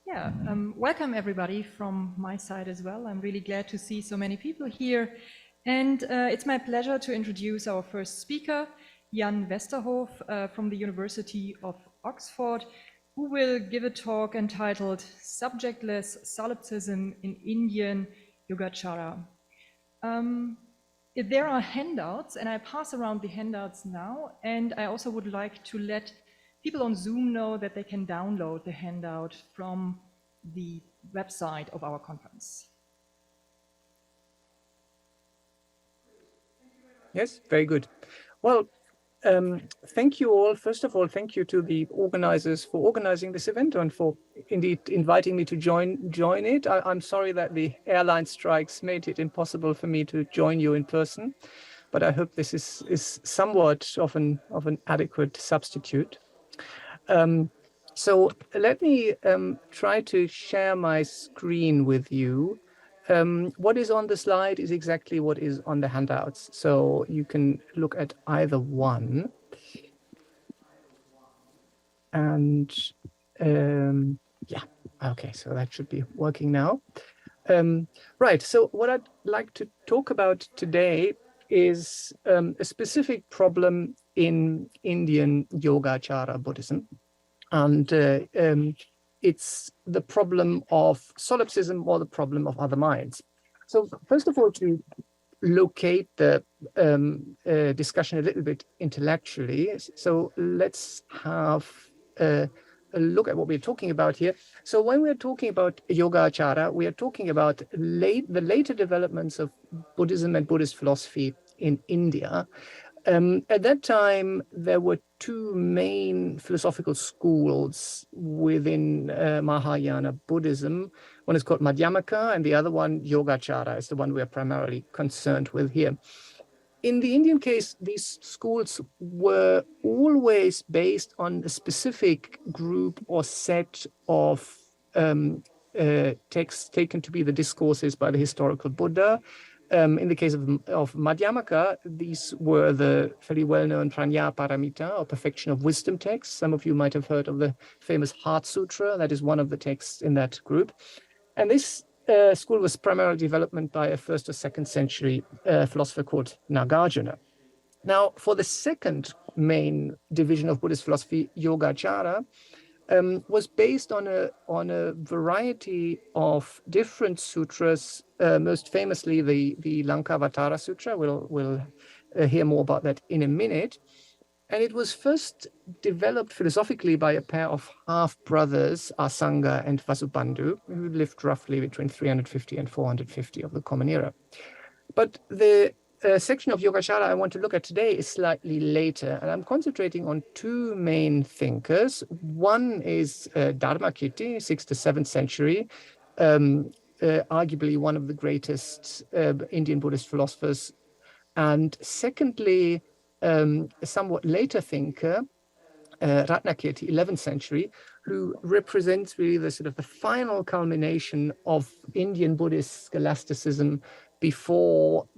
Welcome everybody from my side as well. I'm really glad to see so many people here. And it's my pleasure to introduce our first speaker, Jan Westerhoff from the University of Oxford, who will give a talk entitled Subjectless Solipsism in Indian Yogachara. There are handouts, and I pass around the handouts now, and I also would like to let people on Zoom know that they can download the handout from the website of our conference. Yes, very good. Well, thank you all. First of all, thank you to the organizers for organizing this event and for indeed inviting me to join it. I'm sorry that the airline strikes made it impossible for me to join you in person, but I hope this is somewhat of an adequate substitute. So let me try to share my screen with you. What is on the slide is exactly what is on the handouts. So you can look at either one. And yeah, okay, so that should be working now. Right, so what I'd like to talk about today is a specific problem in Indian Yogācāra Buddhism. And it's the problem of solipsism or the problem of other minds. So first of all, to locate the discussion a little bit intellectually, so let's have a look at what we're talking about here. So when we're talking about Yogācāra, we are talking about the later developments of Buddhism and Buddhist philosophy in India. At that time, there were two main philosophical schools within Mahayana Buddhism. One is called Madhyamaka, and the other one, Yogācāra, is the one we are primarily concerned with here. In the Indian case, these schools were always based on a specific group or set of texts taken to be the discourses by the historical Buddha. In the case of Madhyamaka, these were the fairly well-known Prajna Paramita, or perfection of wisdom texts. Some of you might have heard of the famous Heart Sutra. That is one of the texts in that group. And this school was primarily developed by a 1st or 2nd century philosopher called Nagarjuna. Now, for the second main division of Buddhist philosophy, Yogācāra, was based on a variety of different sutras, most famously the Lankavatara Sutra. We'll hear more about that in a minute. And it was first developed philosophically by a pair of half-brothers, Asanga and Vasubandhu, who lived roughly between 350 and 450 of the Common Era. But the section of Yogācāra I want to look at today is slightly later, and I'm concentrating on two main thinkers. One is Dharmakirti, 6th to 7th century, arguably one of the greatest Indian Buddhist philosophers. And secondly, a somewhat later thinker, Ratnakirti, 11th century, who represents really the sort of the final culmination of Indian Buddhist scholasticism before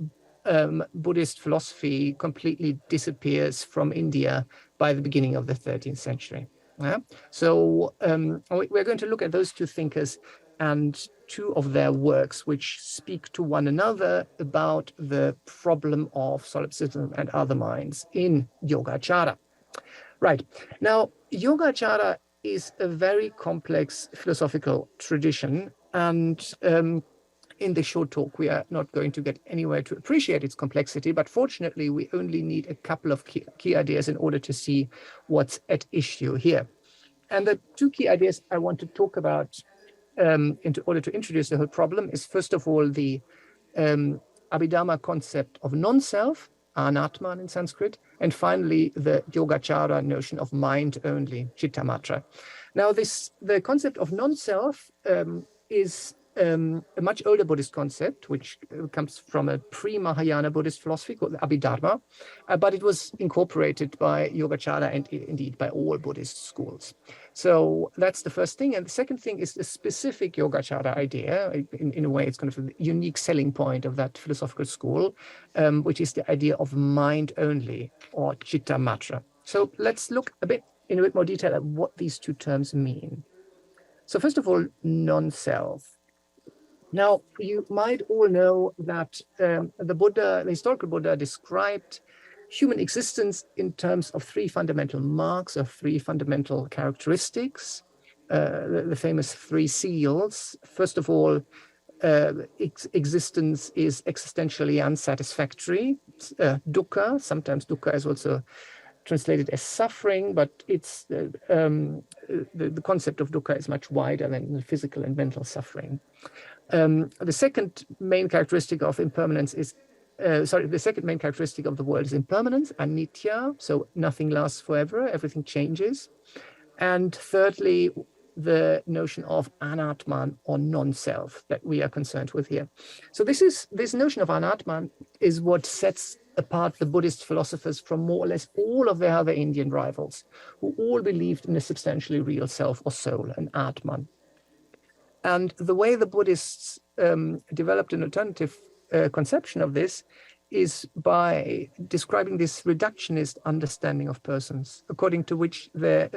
Buddhist philosophy completely disappears from India by the beginning of the 13th century. So we're going to look at those two thinkers and two of their works, which speak to one another about the problem of solipsism and other minds in Yogācāra. Right. Now, Yogācāra is a very complex philosophical tradition, and in this short talk, we are not going to get anywhere to appreciate its complexity, but fortunately, we only need a couple of key ideas in order to see what's at issue here. And the two key ideas I want to talk about in order to introduce the whole problem is, first of all, the Abhidharma concept of non-self, anatman in Sanskrit, and finally, the Yogācāra notion of mind only, citta matra. Now, the concept of non-self is a much older Buddhist concept, which comes from a pre-Mahayana Buddhist philosophy called the Abhidharma, but it was incorporated by Yogācāra and indeed by all Buddhist schools. So that's the first thing. And the second thing is the specific Yogācāra idea. In a way, it's kind of a unique selling point of that philosophical school, which is the idea of mind only, or citta matra. So let's look in a bit more detail at what these two terms mean. So first of all, non-self. Now, you might all know that the historical Buddha, described human existence in terms of three fundamental marks, of three fundamental characteristics, the famous three seals. First of all, existence is existentially unsatisfactory. Dukkha, sometimes dukkha is also translated as suffering, but it's the concept of dukkha is much wider than the physical and mental suffering. The second main characteristic of impermanence is, the second main characteristic of the world is impermanence, anicca, so nothing lasts forever, everything changes. And thirdly, the notion of anatman, or non-self, that we are concerned with here. So this notion of anatman is what sets apart the Buddhist philosophers from more or less all of their other Indian rivals, who all believed in a substantially real self or soul, an atman. And the way the Buddhists developed an alternative conception of this is by describing this reductionist understanding of persons, according to which the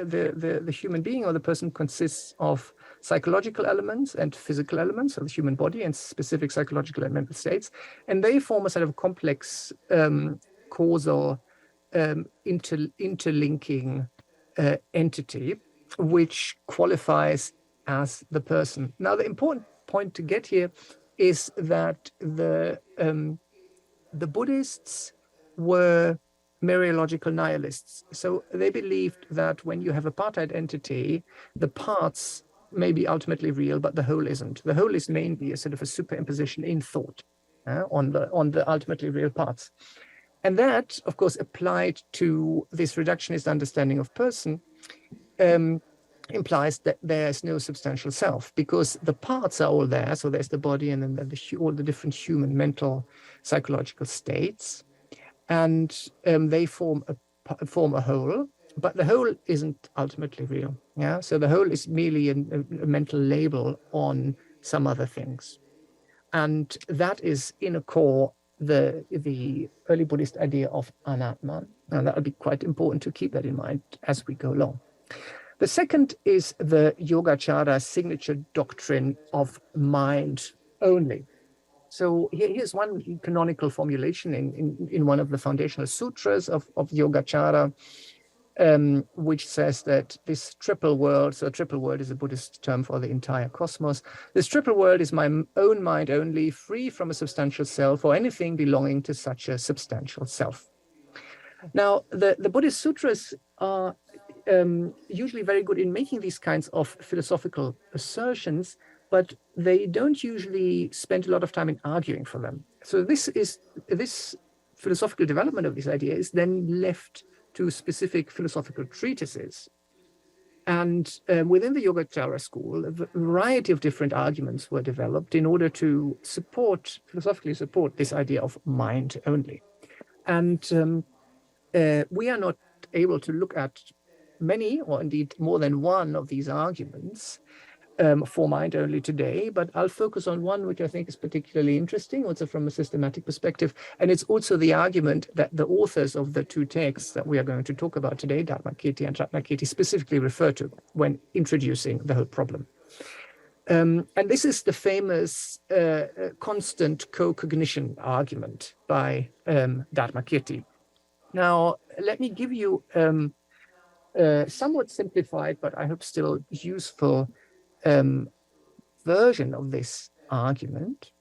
human being or the person consists of psychological elements and physical elements of the human body and specific psychological and mental states, and they form a sort of complex causal interlinking entity which qualifies as the person. Now, the important point to get here is that the Buddhists were mereological nihilists. So they believed that when you have a part identity, the parts may be ultimately real, but the whole isn't. The whole is mainly a sort of a superimposition in thought on the ultimately real parts. And that, of course, applied to this reductionist understanding of person, implies that there's no substantial self, because the parts are all there. So there's the body and then all the different human, mental, psychological states, and they form a whole, but the whole isn't ultimately real. Yeah, so the whole is merely a mental label on some other things, and that is in a core the early Buddhist idea of anatman, and that would be quite important to keep that in mind as we go along. The second is the Yogācāra signature doctrine of mind only. So here's one canonical formulation in one of the foundational sutras of Yogācāra, which says that this triple world, so triple world is a Buddhist term for the entire cosmos, this triple world is my own mind only, free from a substantial self or anything belonging to such a substantial self. Now, the Buddhist sutras are usually very good in making these kinds of philosophical assertions, but they don't usually spend a lot of time in arguing for them. So this philosophical development of this idea is then left to specific philosophical treatises. And within the Yogācāra school, a variety of different arguments were developed in order to philosophically support this idea of mind only. And we are not able to look at many, or indeed more than one of these arguments for mind only today, but I'll focus on one which I think is particularly interesting, also from a systematic perspective. And it's also the argument that the authors of the two texts that we are going to talk about today, Dharmakirti and Ratnakirti, specifically refer to when introducing the whole problem. And this is the famous constant co-cognition argument by Dharmakirti. Now, let me give you somewhat simplified, but I hope still useful version of this argument.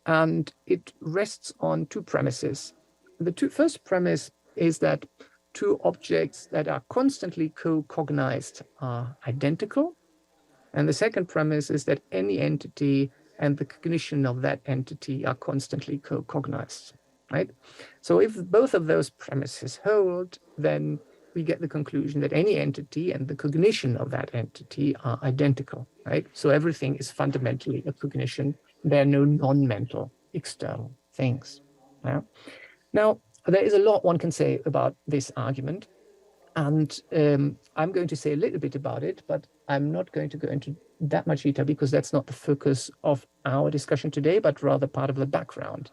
And it rests on two premises. The first premise is that two objects that are constantly co-cognized are identical. And the second premise is that any entity and the cognition of that entity are constantly co-cognized, right? So if both of those premises hold, then we get the conclusion that any entity and the cognition of that entity are identical, right? So everything is fundamentally a cognition. There are no non-mental external things. Yeah? Now, there is a lot one can say about this argument, and I'm going to say a little bit about it, but I'm not going to go into that much detail because that's not the focus of our discussion today, but rather part of the background.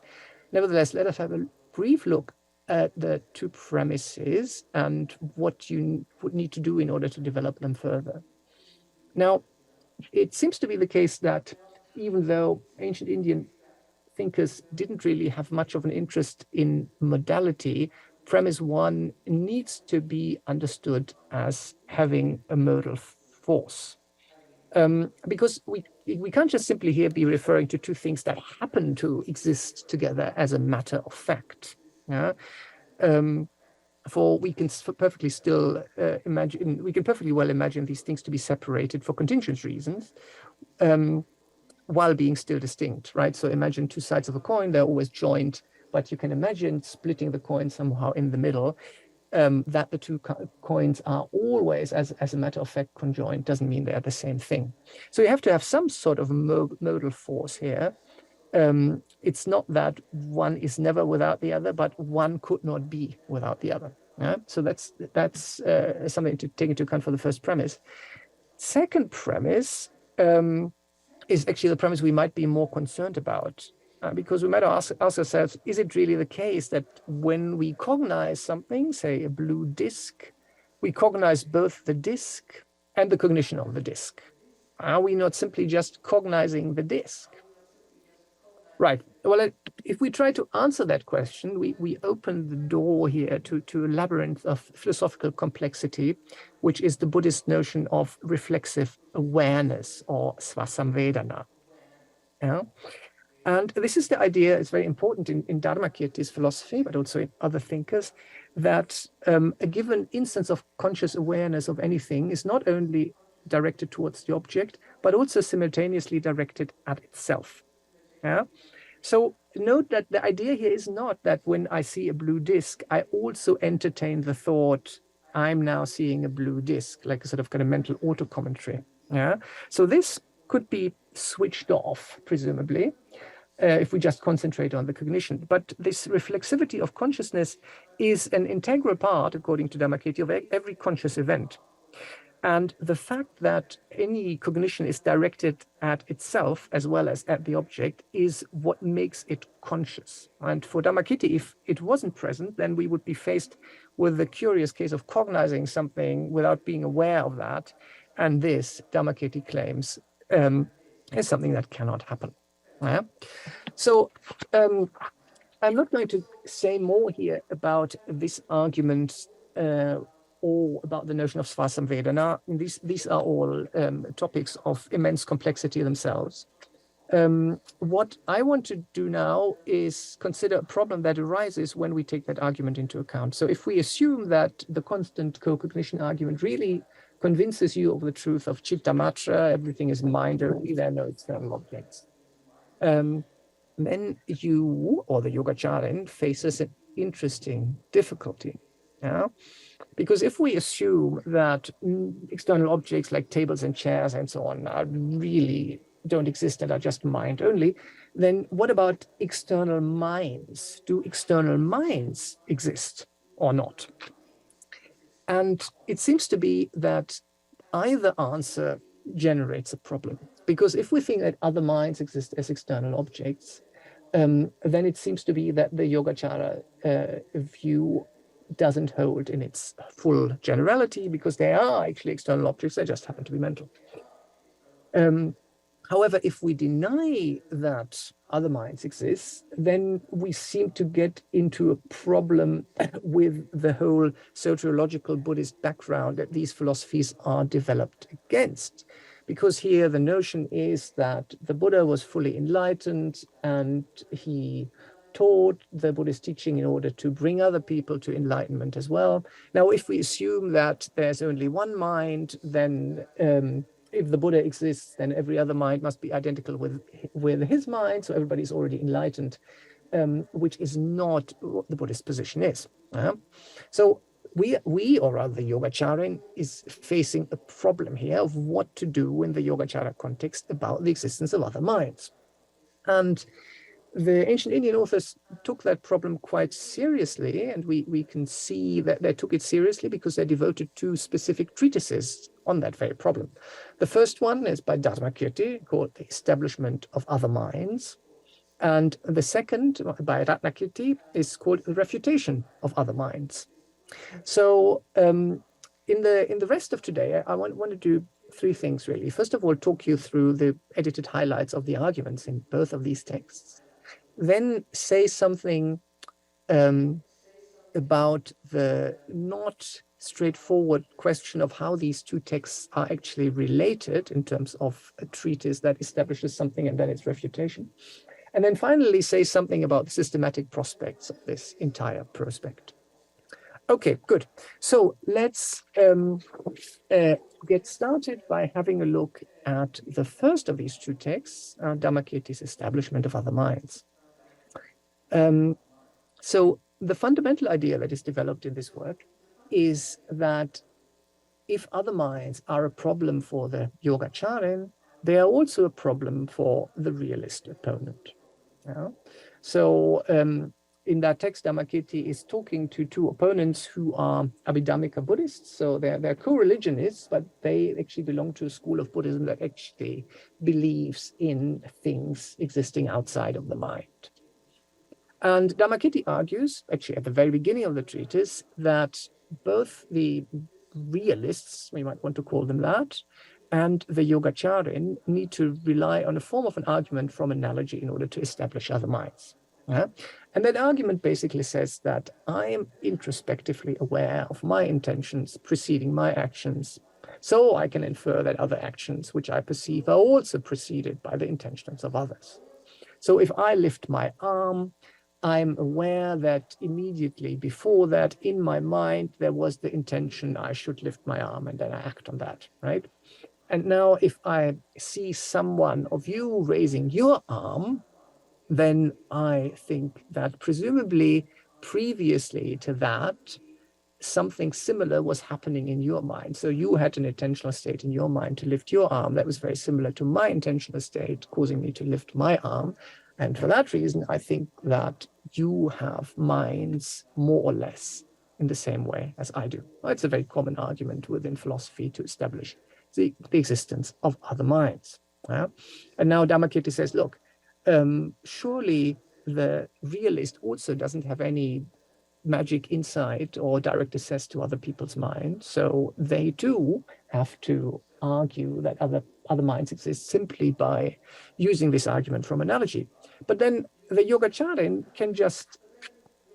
Nevertheless, let us have a brief look at the two premises and what you would need to do in order to develop them further. Now, it seems to be the case that even though ancient Indian thinkers didn't really have much of an interest in modality, premise one needs to be understood as having a modal force. Because we can't just simply here be referring to two things that happen to exist together as a matter of fact. Yeah? For we can perfectly still imagine, we can perfectly well imagine these things to be separated for contingent reasons, while being still distinct, right? So imagine two sides of a coin, they're always joined, but you can imagine splitting the coin somehow in the middle, that the two coins are always, as a matter of fact, conjoined, doesn't mean they're the same thing. So you have to have some sort of modal force here. It's not that one is never without the other, but one could not be without the other. Yeah? So that's something to take into account for the first premise. Second premise is actually the premise we might be more concerned about, because we might ask ourselves, is it really the case that when we cognize something, say a blue disk, we cognize both the disk and the cognition of the disk? Are we not simply just cognizing the disk? Right. Well, if we try to answer that question, we open the door here to a labyrinth of philosophical complexity, which is the Buddhist notion of reflexive awareness, or svasamvedana. Yeah? And this is the idea, it's very important in Dharmakirti's philosophy, but also in other thinkers, that a given instance of conscious awareness of anything is not only directed towards the object, but also simultaneously directed at itself. Yeah. So note that the idea here is not that when I see a blue disk, I also entertain the thought, I'm now seeing a blue disk, like a sort of kind of mental auto commentary. Yeah. So this could be switched off, presumably, if we just concentrate on the cognition. But this reflexivity of consciousness is an integral part, according to Dharmakirti, of every conscious event. And the fact that any cognition is directed at itself as well as at the object is what makes it conscious. And for Dharmakirti, if it wasn't present, then we would be faced with the curious case of cognizing something without being aware of that. And this, Dharmakirti claims, is something that cannot happen. Yeah? So I'm not going to say more here about this argument or about the notion of svasamvedana. These are all topics of immense complexity themselves. What I want to do now is consider a problem that arises when we take that argument into account. So if we assume that the constant co-cognition argument really convinces you of the truth of chittamatra, everything is mind only, there are no external objects, then you, or the Yogacaran, faces an interesting difficulty. Yeah? Because if we assume that external objects like tables and chairs and so on really don't exist and are just mind only, then what about external minds? Do external minds exist or not? And it seems to be that either answer generates a problem. Because if we think that other minds exist as external objects, then it seems to be that the Yogacara view doesn't hold in its full generality, because they are actually external objects, they just happen to be mental. However, if we deny that other minds exist, then we seem to get into a problem with the whole soteriological Buddhist background that these philosophies are developed against. Because here the notion is that the Buddha was fully enlightened and he taught the Buddhist teaching in order to bring other people to enlightenment as well. Now, if we assume that there's only one mind, then if the Buddha exists, then every other mind must be identical with his mind, so everybody's already enlightened, which is not what the Buddhist position is. So we, or rather the Yogacaran, is facing a problem here of what to do in the Yogacara context about the existence of other minds. And the ancient Indian authors took that problem quite seriously, and we can see that they took it seriously because they devoted two specific treatises on that very problem. The first one is by Dharmakirti, called The Establishment of Other Minds. And the second, by Ratnakirti, is called The Refutation of Other Minds. So in the rest of today, I wanted to three things, really. First of all, talk you through the edited highlights of the arguments in both of these texts. Then say something about the not straightforward question of how these two texts are actually related in terms of a treatise that establishes something and then its refutation. And then finally say something about the systematic prospects of this entire prospect. Okay, good. So let's get started by having a look at the first of these two texts, Dharmakirti's Establishment of Other Minds. So the fundamental idea that is developed in this work is that if other minds are a problem for the Yogācāra, they are also a problem for the realist opponent. Yeah? So in that text, Dharmakirti is talking to two opponents who are Abhidhamika Buddhists. So they're co-religionists, but they actually belong to a school of Buddhism that actually believes in things existing outside of the mind. And Dharmakirti argues, actually at the very beginning of the treatise, that both the realists, we might want to call them that, and the Yogācāra need to rely on a form of an argument from analogy in order to establish other minds. Yeah? And that argument basically says that I am introspectively aware of my intentions preceding my actions, so I can infer that other actions which I perceive are also preceded by the intentions of others. So if I lift my arm, I'm aware that immediately before that, in my mind, there was the intention I should lift my arm, and then I act on that, right? And now if I see someone of you raising your arm, then I think that presumably previously to that, something similar was happening in your mind. So you had an intentional state in your mind to lift your arm that was very similar to my intentional state, causing me to lift my arm. And for that reason, I think that you have minds more or less in the same way as I do. Well, it's a very common argument within philosophy to establish the existence of other minds. Yeah? And now Dharmakirti says, look, surely the realist also doesn't have any magic insight or direct access to other people's minds. So they too have to argue that other minds exist simply by using this argument from analogy. But then the Yogācāra can just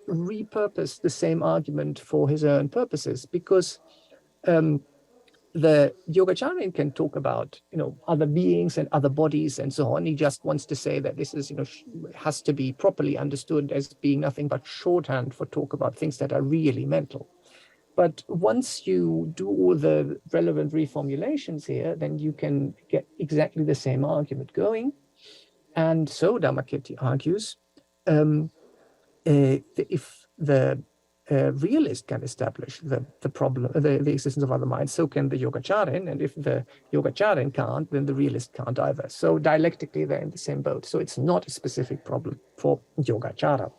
repurpose the same argument for his own purposes, because the Yogācāra can talk about, other beings and other bodies and so on. He just wants to say that this is, has to be properly understood as being nothing but shorthand for talk about things that are really mental. But once you do all the relevant reformulations here, then you can get exactly the same argument going. And so Dharmakirti argues, if the realist can establish the problem, the existence of other minds, so can the Yogācāra. And if the Yogācāra can't, then the realist can't either. So dialectically, they're in the same boat. So it's not a specific problem for Yogācāra.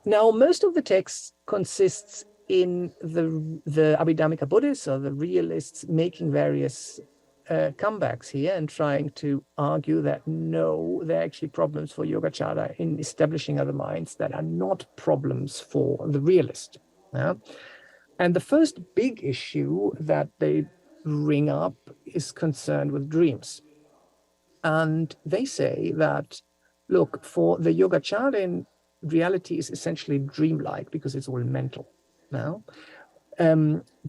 Now, most of the text consists in the Abhidhamika Buddhists or the realists making various comebacks here and trying to argue that no, there are actually problems for Yogācāra in establishing other minds that are not problems for the realist. Yeah? And the first big issue that they bring up is concerned with dreams. And they say that, look, for the Yogācāra, reality is essentially dreamlike because it's all mental now.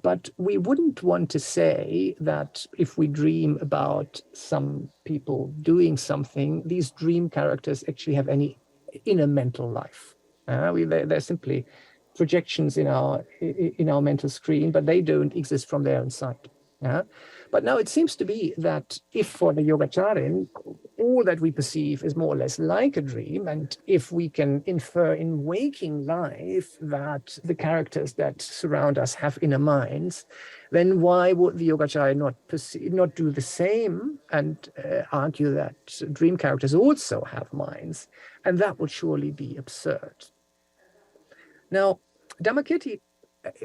But we wouldn't want to say that if we dream about some people doing something, these dream characters actually have any inner mental life. They're simply projections in our mental screen, but they don't exist from their own side. But now it seems to be that if for the Yogācāra, all that we perceive is more or less like a dream, and if we can infer in waking life that the characters that surround us have inner minds, then why would the Yogācāra not do the same and argue that dream characters also have minds? And that would surely be absurd. Now, Dharmakirti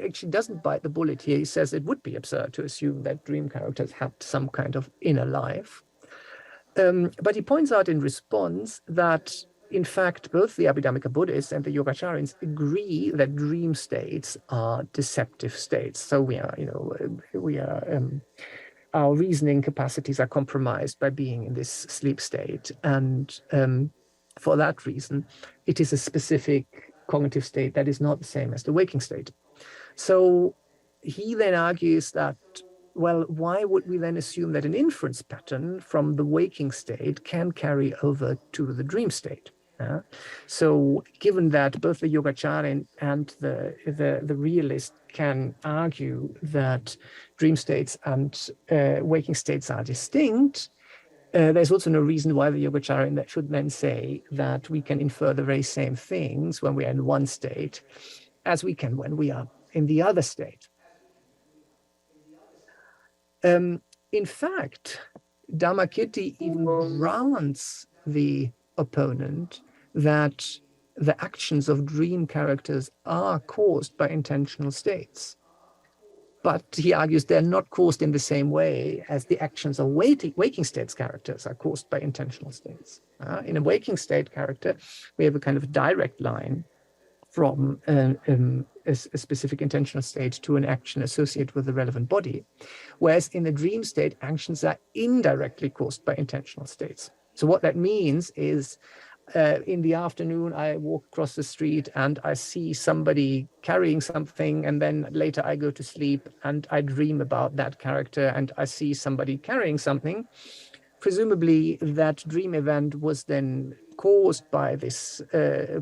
actually doesn't bite the bullet here. He says it would be absurd to assume that dream characters have some kind of inner life. But he points out in response that in fact, both the Abhidhamika Buddhists and the Yogacarans agree that dream states are deceptive states. So our reasoning capacities are compromised by being in this sleep state. And for that reason, it is a specific cognitive state that is not the same as the waking state. So he then argues that, well, why would we then assume that an inference pattern from the waking state can carry over to the dream state? So given that both the Yogacaran and the realist can argue that dream states and waking states are distinct, there's also no reason why the Yogacaran should then say that we can infer the very same things when we are in one state as we can when we are in the other state. In fact, Dharmakirti even grants the opponent that the actions of dream characters are caused by intentional states. But he argues they're not caused in the same way as the actions of waking states characters are caused by intentional states. In a waking state character, we have a kind of direct line from a specific intentional state to an action associated with the relevant body, whereas in a dream state, actions are indirectly caused by intentional states. So what that means is, in the afternoon, I walk across the street and I see somebody carrying something, and then later I go to sleep and I dream about that character and I see somebody carrying something. Presumably that dream event was then caused by this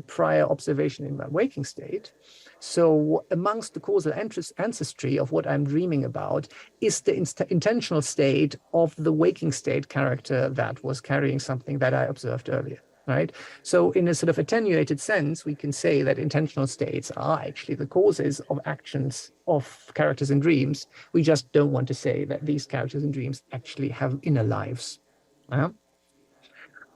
prior observation in my waking state. So amongst the causal ancestry of what I'm dreaming about is the intentional state of the waking state character that was carrying something that I observed earlier. Right. So in a sort of attenuated sense, we can say that intentional states are actually the causes of actions of characters in dreams. We just don't want to say that these characters in dreams actually have inner lives.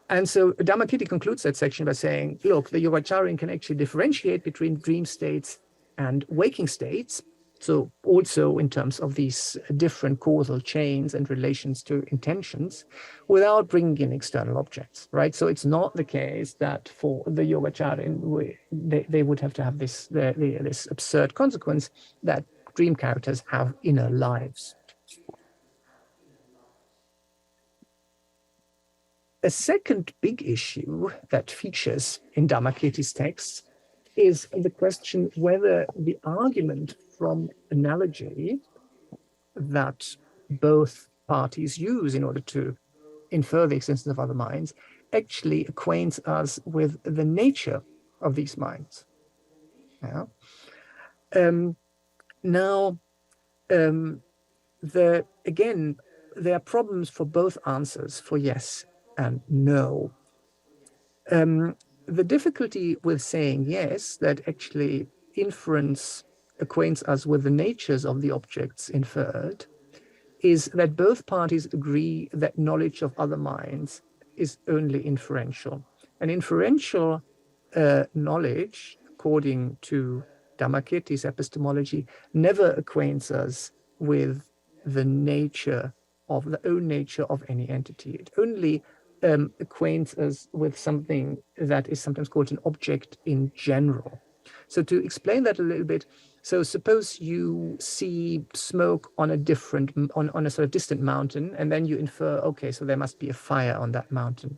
And so Dharmakirti concludes that section by saying, look, the Yogacaran can actually differentiate between dream states and waking states. So also in terms of these different causal chains and relations to intentions without bringing in external objects, right? So it's not the case that for the Yogacaran, they would have to have this absurd consequence that dream characters have inner lives. A second big issue that features in Dharmakirti's texts is the question whether the argument from analogy that both parties use in order to infer the existence of other minds actually acquaints us with the nature of these minds. Again, there are problems for both answers, for yes and no. The difficulty with saying yes, that actually inference acquaints us with the natures of the objects inferred, is that both parties agree that knowledge of other minds is only inferential. And inferential knowledge, according to Dharmakirti's epistemology, never acquaints us with the nature of the own nature of any entity. It only acquaints us with something that is sometimes called an object in general. So to explain that a little bit, so suppose you see smoke on a sort of distant mountain, and then you infer, okay, so there must be a fire on that mountain.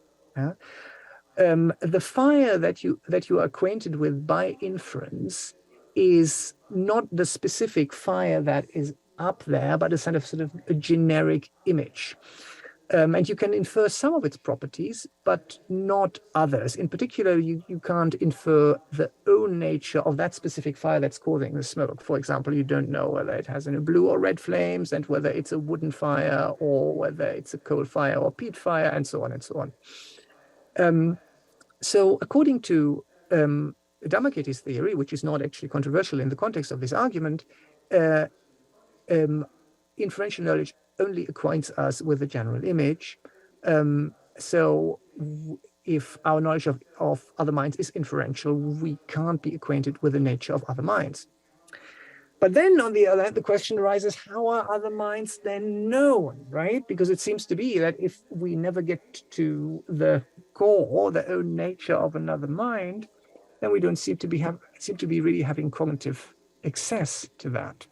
The fire that you are acquainted with by inference is not the specific fire that is up there, but a sort of a generic image. And you can infer some of its properties, but not others. In particular, you can't infer the own nature of that specific fire that's causing the smoke. For example, you don't know whether it has blue or red flames, and whether it's a wooden fire, or whether it's a coal fire or peat fire, and so on and so on. So according to Dharmakirti's theory, which is not actually controversial in the context of this argument, inferential knowledge only acquaints us with the general image. So if our knowledge of other minds is inferential, we can't be acquainted with the nature of other minds. But then on the other hand, the question arises, how are other minds then known, right? Because it seems to be that if we never get to the core, the own nature of another mind, then we don't seem to be really having cognitive access to that.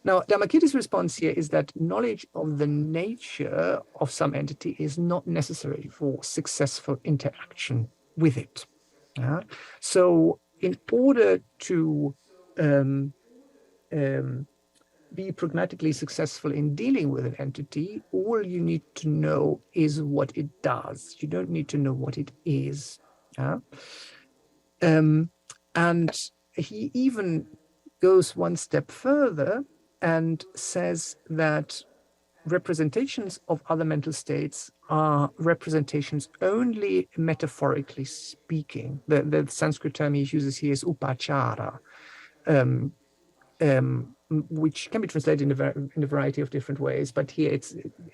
Now, Dharmakirti's response here is that knowledge of the nature of some entity is not necessary for successful interaction with it. So in order to be pragmatically successful in dealing with an entity, all you need to know is what it does. You don't need to know what it is. And he even goes one step further and says that representations of other mental states are representations only metaphorically speaking. The Sanskrit term he uses here is upachara, which can be translated in a variety of different ways. But here,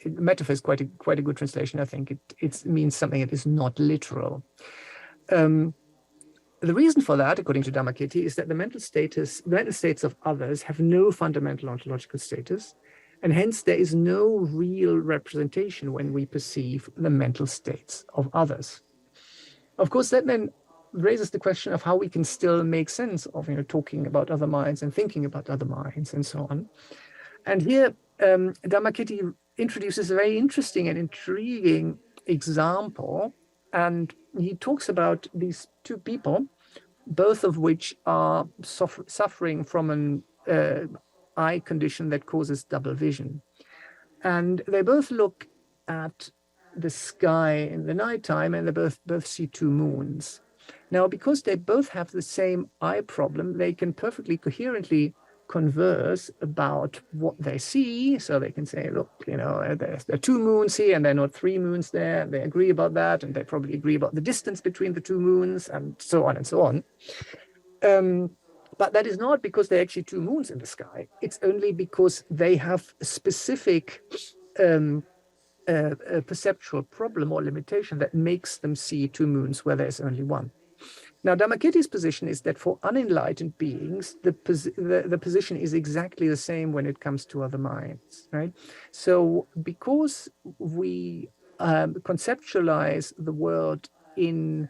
metaphor is quite a good translation. I think it means something that is not literal. The reason for that, according to Dharmakirti, is that the mental states of others have no fundamental ontological status, and hence there is no real representation when we perceive the mental states of others. Of course, that then raises the question of how we can still make sense of talking about other minds and thinking about other minds and so on. And here, Dharmakirti introduces a very interesting and intriguing example, and he talks about these two people, both of which are suffering from an eye condition that causes double vision. And they both look at the sky in the nighttime, and they both see two moons. Now, because they both have the same eye problem, they can perfectly coherently converse about what they see. So they can say, look, there are two moons here and there are not three moons there. And they agree about that, and they probably agree about the distance between the two moons, and so on and so on. But that is not because there are actually two moons in the sky. It's only because they have a specific a perceptual problem or limitation that makes them see two moons where there's only one. Now, Dharmakirti's position is that for unenlightened beings, the position is exactly the same when it comes to other minds, right? So because we conceptualize the world into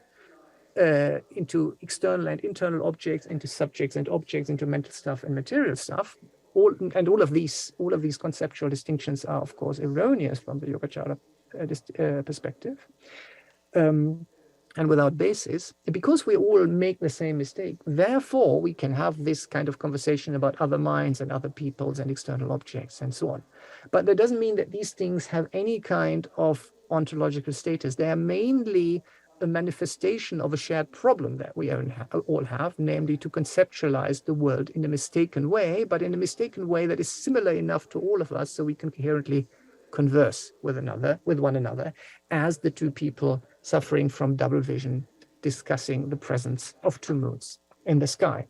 external and internal objects, into subjects and objects, into mental stuff and material stuff, all of these conceptual distinctions are, of course, erroneous from the Yogācāra perspective. And without basis, because we all make the same mistake, therefore we can have this kind of conversation about other minds and other peoples and external objects and so on. But that doesn't mean that these things have any kind of ontological status. They are mainly a manifestation of a shared problem that we all have, namely to conceptualize the world in a mistaken way, but in a mistaken way that is similar enough to all of us so we can coherently converse with one another, as the two people suffering from double vision discussing the presence of two moons in the sky.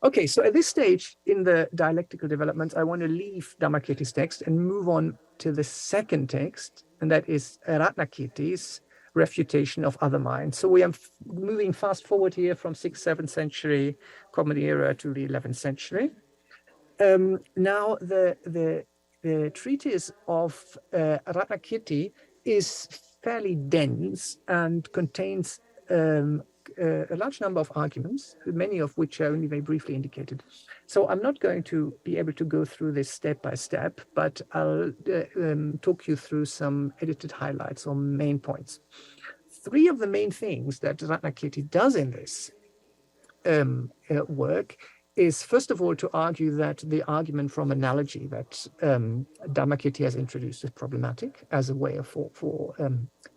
Okay, so at this stage in the dialectical development, I want to leave Dharmakirti's text and move on to the second text, and that is Ratnakirti's refutation of other minds. So we are moving fast forward here from 6th, 7th century Common Era to the 11th century. Now the treatise of Ratnakirti is fairly dense and contains a large number of arguments, many of which are only very briefly indicated. So I'm not going to be able to go through this step by step, but I'll talk you through some edited highlights or main points. Three of the main things that Ratnakirti does in this work is, first of all, to argue that the argument from analogy that Dharmakirti has introduced is problematic as a way for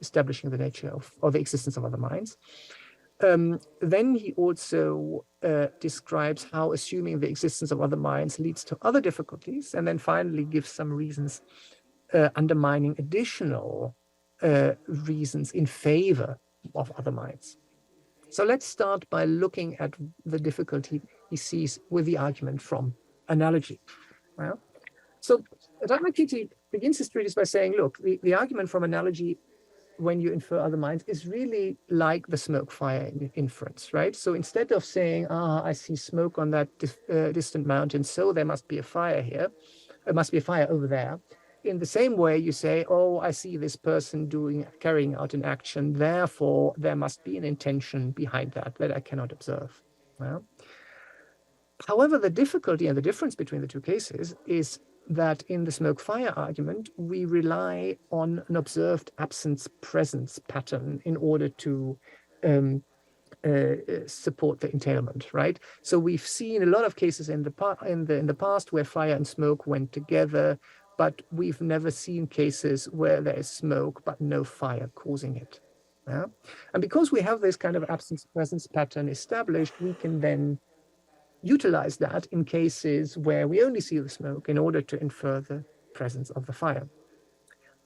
establishing the nature of the existence of other minds. Then he also describes how assuming the existence of other minds leads to other difficulties, and then finally gives some reasons undermining additional reasons in favor of other minds. So let's start by looking at the difficulty he sees with the argument from analogy. Well, so Ratnakirti begins his treatise by saying, look, the argument from analogy when you infer other minds is really like the smoke fire inference, right? So instead of saying, I see smoke on that distant mountain, so there must be a fire here, there must be a fire over there. In the same way, you say, oh, I see this person carrying out an action, therefore there must be an intention behind that I cannot observe. Well, however, the difficulty and the difference between the two cases is that in the smoke-fire argument, we rely on an observed absence-presence pattern in order to support the entailment, right? So we've seen a lot of cases in the past where fire and smoke went together, but we've never seen cases where there is smoke but no fire causing it. Yeah? And because we have this kind of absence-presence pattern established, we can then utilize that in cases where we only see the smoke in order to infer the presence of the fire.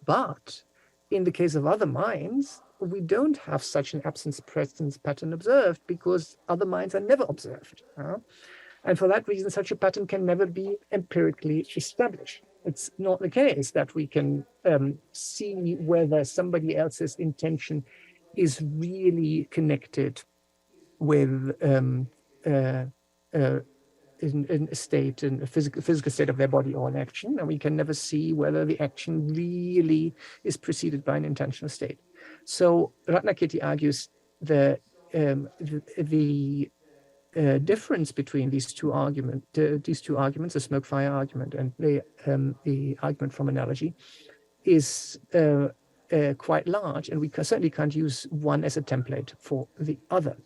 But in the case of other minds, we don't have such an absence-presence pattern observed because other minds are never observed. And for that reason, such a pattern can never be empirically established. It's not the case that we can see whether somebody else's intention is really connected with in a state, in a physical state of their body or an action, and we can never see whether the action really is preceded by an intentional state. So Ratnakirti argues the difference between these two arguments, the smoke-fire argument and the argument from analogy, is quite large, and we certainly can't use one as a template for the other.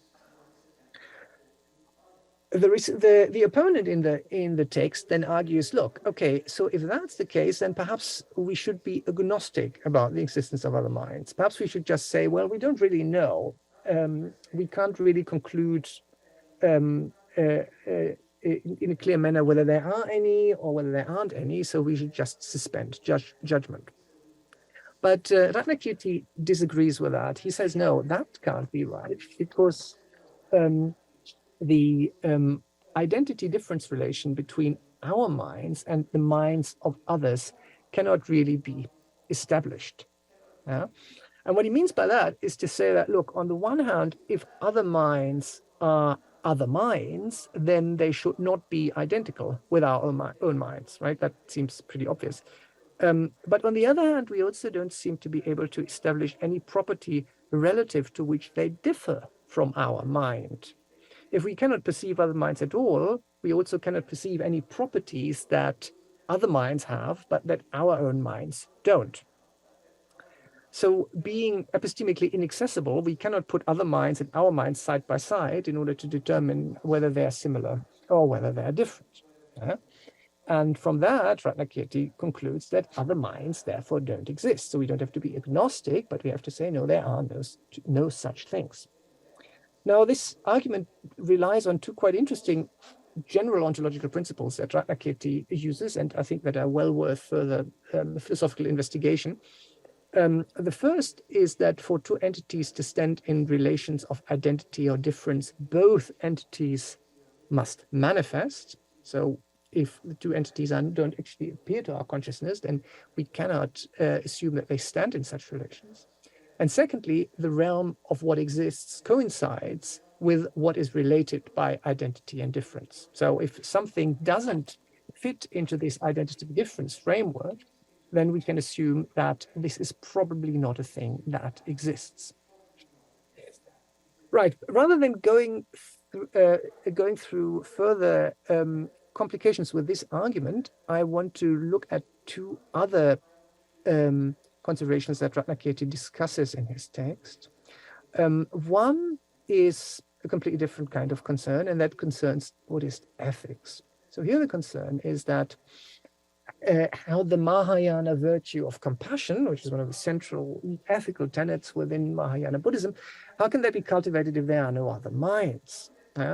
The opponent in the text then argues, look, okay, so if that's the case, then perhaps we should be agnostic about the existence of other minds. Perhaps we should just say, well, we don't really know. We can't really conclude in a clear manner whether there are any or whether there aren't any, so we should just suspend judgment. But Ratnakirti disagrees with that. He says, no, that can't be right, because the identity difference relation between our minds and the minds of others cannot really be established. Yeah? And what he means by that is to say that, look, on the one hand, if other minds are other minds, then they should not be identical with our own minds, right? That seems pretty obvious. But on the other hand, we also don't seem to be able to establish any property relative to which they differ from our mind. If we cannot perceive other minds at all, we also cannot perceive any properties that other minds have, but that our own minds don't. So being epistemically inaccessible, we cannot put other minds and our minds side by side in order to determine whether they are similar or whether they are different. Yeah? And from that, Ratnakirti concludes that other minds therefore don't exist. So we don't have to be agnostic, but we have to say, no, there are no such things. Now, this argument relies on two quite interesting general ontological principles that Ratnakirti uses, and I think that are well worth further philosophical investigation. The first is that for two entities to stand in relations of identity or difference, both entities must manifest. So if the two entities don't actually appear to our consciousness, then we cannot assume that they stand in such relations. And secondly, the realm of what exists coincides with what is related by identity and difference. So if something doesn't fit into this identity difference framework, then we can assume that this is probably not a thing that exists. Right, rather than going through further complications with this argument, I want to look at two other considerations that Ratnakirti discusses in his text. One is a completely different kind of concern, and that concerns Buddhist ethics. So here the concern is that how the Mahayana virtue of compassion, which is one of the central ethical tenets within Mahayana Buddhism, how can that be cultivated if there are no other minds?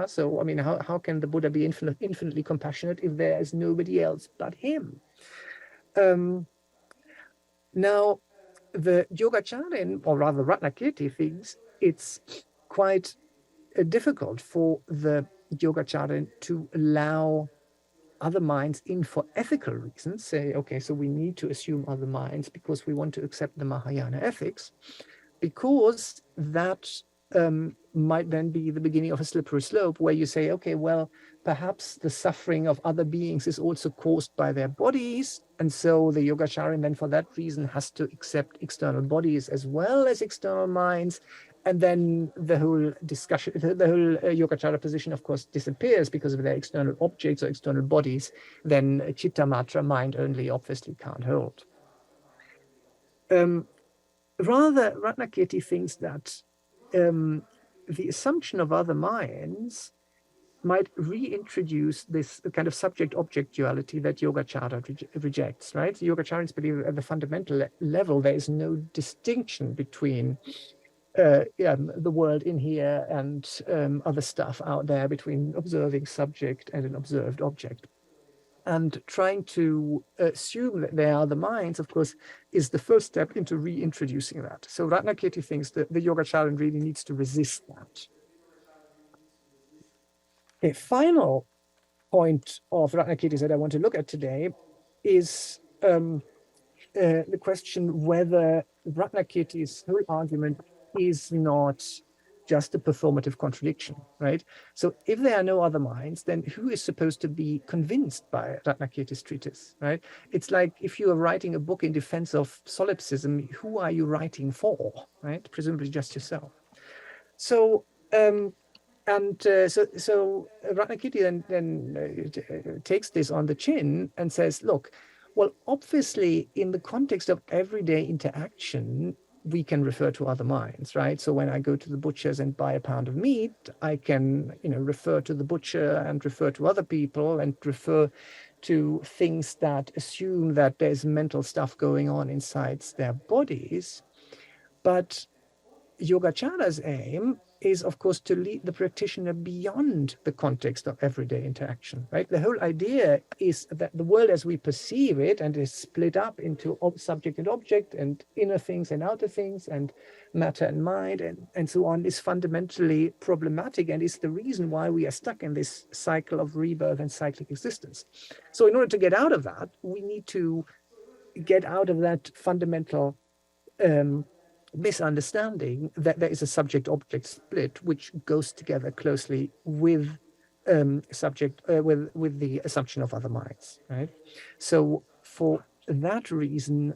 So, I mean, how can the Buddha be infinitely compassionate if there is nobody else but him? Now, the Yogācāra, or rather Ratnakirti, thinks it's quite difficult for the Yogācāra to allow other minds in for ethical reasons, say, okay, so we need to assume other minds because we want to accept the Mahayana ethics. because that might then be the beginning of a slippery slope where you say, okay, well, perhaps the suffering of other beings is also caused by their bodies. And so the Yogacaran then for that reason has to accept external bodies as well as external minds. And then the whole discussion, the whole Yogacara position, of course, disappears because of their external objects or external bodies. Then Chitta Matra, mind only, obviously can't hold. Rather, Ratnakirti thinks that the assumption of other minds might reintroduce this kind of subject-object duality that Yogacara rejects, right? The Yogacharans believe at the fundamental level there is no distinction between the world in here and other stuff out there, between observing subject and an observed object. And trying to assume that they are the minds, of course, is the first step into reintroducing that. So Ratnakirti thinks that the Yogacaran really needs to resist that. A final point of Ratnakirti that I want to look at today is the question whether Ratnakirti's whole argument is not just a performative contradiction, right? So if there are no other minds, then who is supposed to be convinced by Ratnakirti's treatise, right? It's like if you are writing a book in defense of solipsism, who are you writing for, right? Presumably just yourself. So Ratnakirti then takes this on the chin and says, look, well, obviously, in the context of everyday interaction, we can refer to other minds, right? So when I go to the butcher's and buy a pound of meat, I can, refer to the butcher and refer to other people and refer to things that assume that there's mental stuff going on inside their bodies. But Yogacara's aim is, of course, to lead the practitioner beyond the context of everyday interaction, right? The whole idea is that the world as we perceive it and is split up into subject and object and inner things and outer things and matter and mind and so on is fundamentally problematic and is the reason why we are stuck in this cycle of rebirth and cyclic existence. So in order to get out of that, we need to get out of that fundamental misunderstanding that there is a subject-object split, which goes together closely with with the assumption of other minds, right? So for that reason,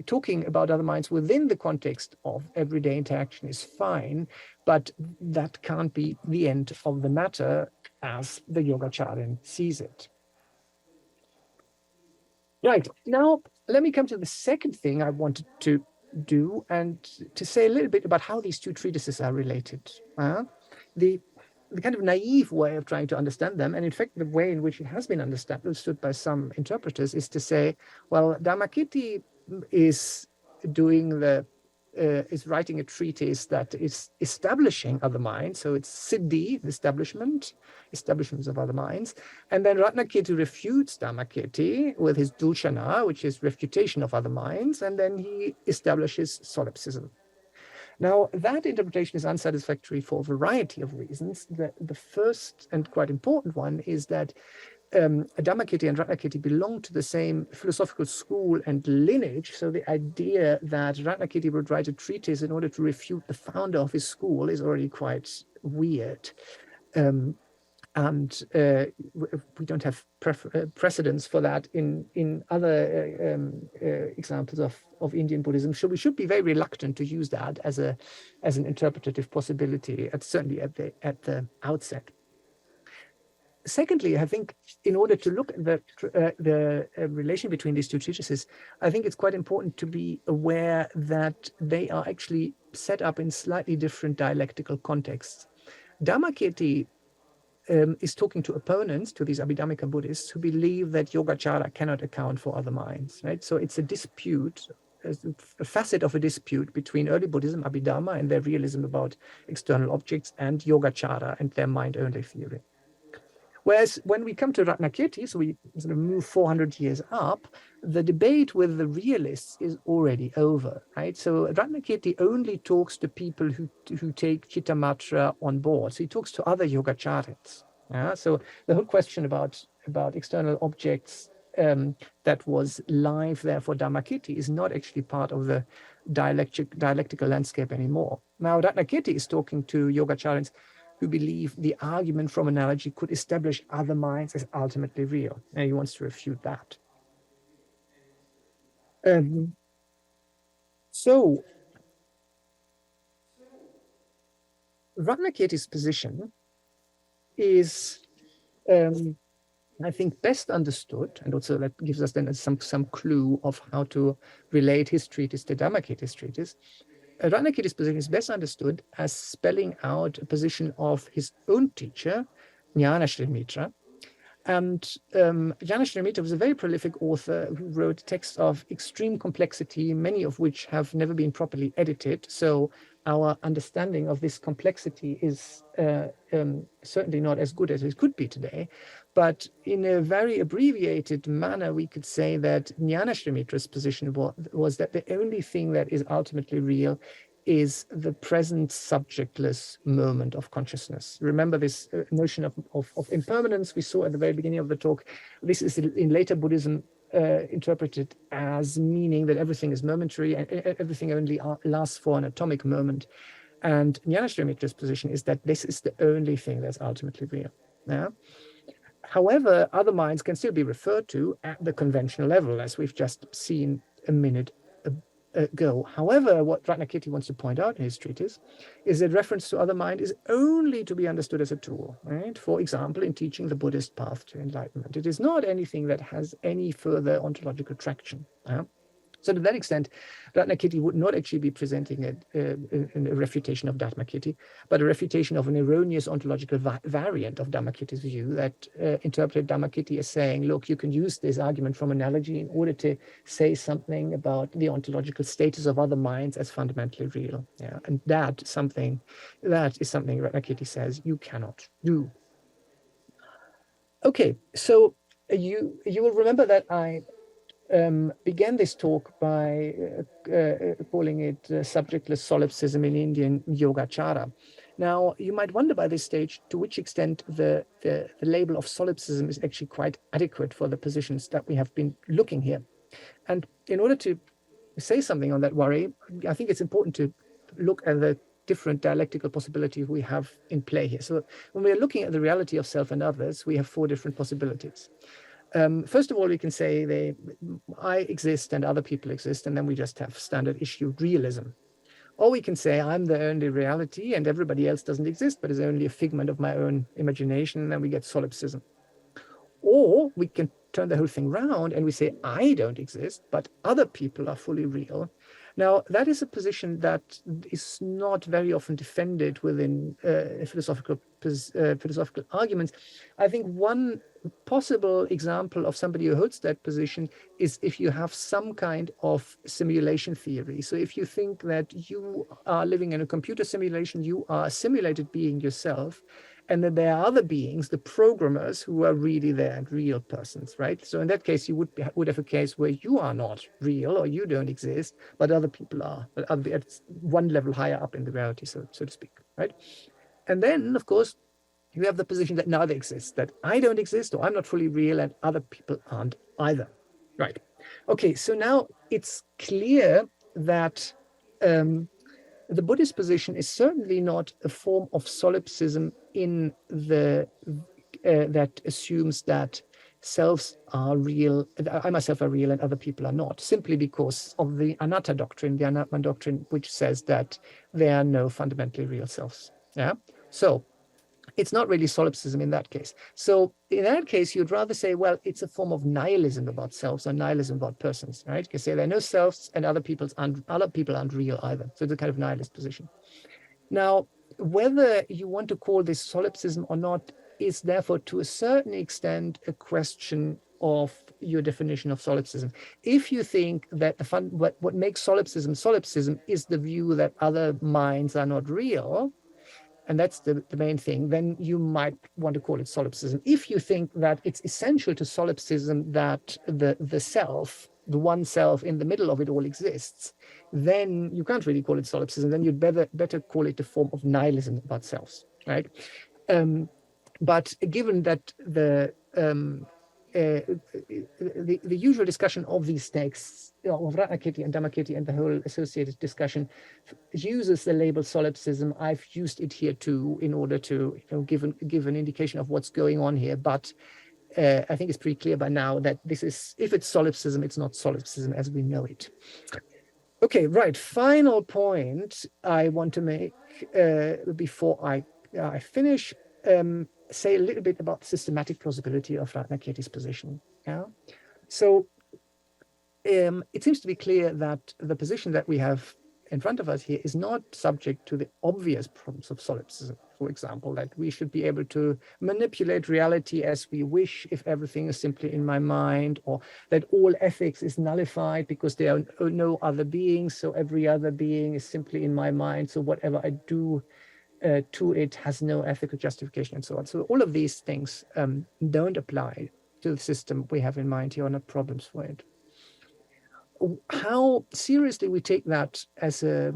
talking about other minds within the context of everyday interaction is fine, but that can't be the end of the matter as the Yogacaran sees it. Right, now let me come to the second thing I wanted to do and to say a little bit about how these two treatises are related. The kind of naive way of trying to understand them, and in fact the way in which it has been understood by some interpreters, is to say, well, Dharmakirti is writing a treatise that is establishing other minds, so it's siddhi, establishments of other minds, and then Ratnakirti refutes Dharmakirti with his dulshana, which is refutation of other minds, and then he establishes solipsism. Now, that interpretation is unsatisfactory for a variety of reasons. The first and quite important one is that Dharmakirti and Ratnakirti belong to the same philosophical school and lineage. So the idea that Ratnakirti would write a treatise in order to refute the founder of his school is already quite weird. And we don't have precedents for that in other examples of Indian Buddhism. So we should be very reluctant to use that as an interpretative possibility, certainly at the outset. Secondly, I think in order to look at the relation between these two treatises, I think it's quite important to be aware that they are actually set up in slightly different dialectical contexts. Dharmakirti is talking to opponents, to these Abhidhamika Buddhists, who believe that Yogācāra cannot account for other minds, right? So it's a dispute, a facet of a dispute between early Buddhism, Abhidhamma, and their realism about external objects, and Yogācāra and their mind-only theory. Whereas when we come to Ratnakirti, so we sort of move 400 years up, the debate with the realists is already over, right? So Ratnakirti only talks to people who take Chitta Matra on board. So he talks to other Yogacārans. So the whole question about external objects that was live there for Dharmakirti is not actually part of the dialectical landscape anymore. Now, Ratnakirti is talking to Yogacharans who believe the argument from analogy could establish other minds as ultimately real, and he wants to refute that. So Ratnakirti's position is, I think, best understood, and also that gives us then some clue of how to relate his treatise to Dharmakirti's treatise. Ratnakirti's position is best understood as spelling out a position of his own teacher, Jnana Mitra. And Jnana Mitra was a very prolific author who wrote texts of extreme complexity, many of which have never been properly edited. So our understanding of this complexity is certainly not as good as it could be today. But in a very abbreviated manner, we could say that Jnana Mitra's position was that the only thing that is ultimately real is the present subjectless moment of consciousness. Remember this notion of impermanence we saw at the very beginning of the talk. This is in later Buddhism interpreted as meaning that everything is momentary and everything only lasts for an atomic moment. And Jnana Mitra's position is that this is the only thing that's ultimately real. Yeah? However, other minds can still be referred to at the conventional level, as we've just seen a minute ago. However, what Ratnakirti wants to point out in his treatise is that reference to other mind is only to be understood as a tool, right? For example, in teaching the Buddhist path to enlightenment. It is not anything that has any further ontological traction. So to that extent, Ratnakirti would not actually be presenting a refutation of Dharmakirti, but a refutation of an erroneous ontological variant of Dharmakirti's view that interpreted Dharmakirti as saying, look, you can use this argument from analogy in order to say something about the ontological status of other minds as fundamentally real. Yeah? And that is something Ratnakirti says you cannot do. Okay, so you will remember that I began this talk by calling it Subjectless Solipsism in Indian Yogācāra. Now, you might wonder by this stage to which extent the label of solipsism is actually quite adequate for the positions that we have been looking here. And in order to say something on that worry, I think it's important to look at the different dialectical possibilities we have in play here. So when we're looking at the reality of self and others, we have four different possibilities. First of all, we can say I exist and other people exist, and then we just have standard issue realism. Or we can say I'm the only reality and everybody else doesn't exist, but is only a figment of my own imagination, and then we get solipsism. Or we can turn the whole thing around and we say I don't exist, but other people are fully real. Now, that is a position that is not very often defended within philosophical arguments. I think one possible example of somebody who holds that position is if you have some kind of simulation theory. So if you think that you are living in a computer simulation, you are a simulated being yourself, and that there are other beings, the programmers, who are really there and real persons, right? So in that case, you would have a case where you are not real or you don't exist, but other people are at one level higher up in the reality, so to speak, right? And then, of course, you have the position that neither exists, that I don't exist or I'm not fully real and other people aren't either, right? Okay, so now it's clear that the Buddhist position is certainly not a form of solipsism in the that assumes that selves are real, I myself are real and other people are not, simply because of the anatta doctrine, the Anatman doctrine, which says that there are no fundamentally real selves. Yeah. So it's not really solipsism in that case. So in that case, you'd rather say, well, it's a form of nihilism about selves or nihilism about persons, right? You say there are no selves and other people aren't real either. So it's a kind of nihilist position. Now, whether you want to call this solipsism or not is therefore to a certain extent a question of your definition of solipsism. If you think that what makes solipsism is the view that other minds are not real, and that's the main thing, then you might want to call it solipsism. If you think that it's essential to solipsism that the self, the one self in the middle of it all exists, then you can't really call it solipsism. Then you'd better call it a form of nihilism about selves, right? But given that the usual discussion of these texts, of Ratnakirti and Dharmakirti and the whole associated discussion, uses the label solipsism. I've used it here too in order to give an indication of what's going on here. But I think it's pretty clear by now that this is, if it's solipsism, it's not solipsism as we know it. Okay, right. Final point I want to make before I finish, say a little bit about the systematic plausibility of Ratnakirti's position. Yeah. So it seems to be clear that the position that we have in front of us here is not subject to the obvious problems of solipsism. For example, that we should be able to manipulate reality as we wish if everything is simply in my mind, or that all ethics is nullified because there are no other beings, so every other being is simply in my mind, so whatever I do to it has no ethical justification, and so on. So all of these things don't apply to the system we have in mind here, are not problems for it. How seriously we take that as a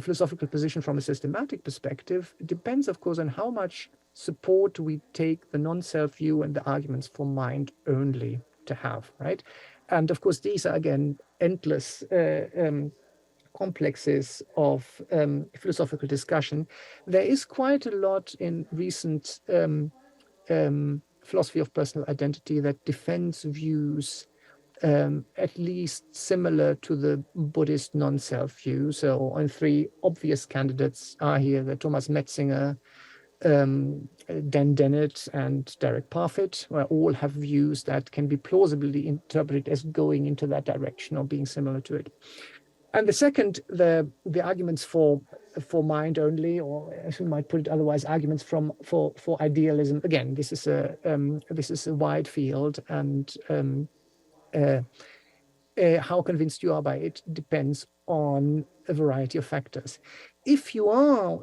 philosophical position from a systematic perspective depends, of course, on how much support we take the non-self view and the arguments for mind only to have, right? And of course, these are, again, endless complexes of philosophical discussion. There is quite a lot in recent philosophy of personal identity that defends views at least similar to the Buddhist non-self view. So, and three obvious candidates are here: the Thomas Metzinger, Dan Dennett, and Derek Parfit, where all have views that can be plausibly interpreted as going into that direction or being similar to it. And the second, the arguments for mind only, or as we might put it otherwise, arguments for idealism. Again, this is a wide field, and how convinced you are by it depends on a variety of factors. If you are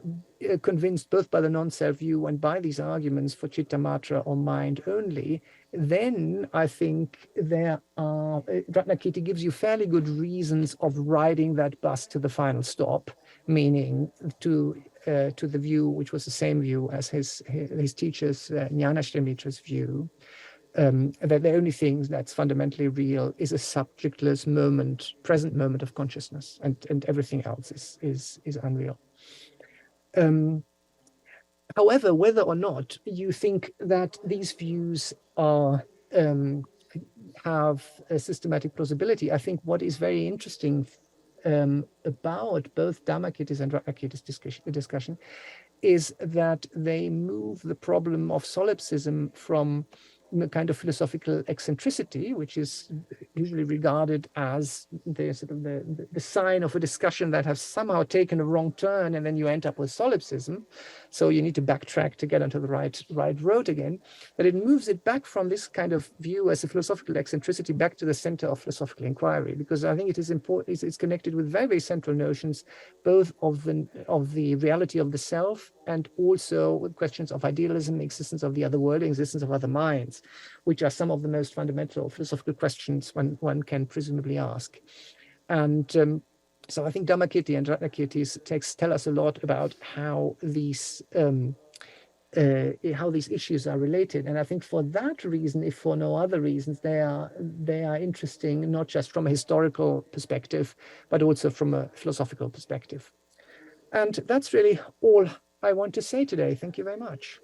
convinced both by the non-self view and by these arguments for citta matra or mind only, then I think Ratnakirti gives you fairly good reasons of riding that bus to the final stop, meaning to the view which was the same view as his teacher's Jnanashramitra's view. That the only thing that's fundamentally real is a subjectless moment, present moment of consciousness, and everything else is unreal. However, whether or not you think that these views are have a systematic plausibility, I think what is very interesting about both Dharmakirti's and Ratnakirti's discussion is that they move the problem of solipsism from a kind of philosophical eccentricity, which is usually regarded as the sign of a discussion that has somehow taken a wrong turn, and then you end up with solipsism. So you need to backtrack to get onto the right road again. But it moves it back from this kind of view as a philosophical eccentricity back to the center of philosophical inquiry, because I think it is important. It's connected with very, very central notions, both of the reality of the self and also with questions of idealism, existence of the other world, existence of other minds, which are some of the most fundamental philosophical questions one can presumably ask. And so I think Dharmakirti and Ratnakirti's texts tell us a lot about how these issues are related. And I think for that reason, if for no other reasons, they are interesting, not just from a historical perspective, but also from a philosophical perspective. And that's really all I want to say today. Thank you very much.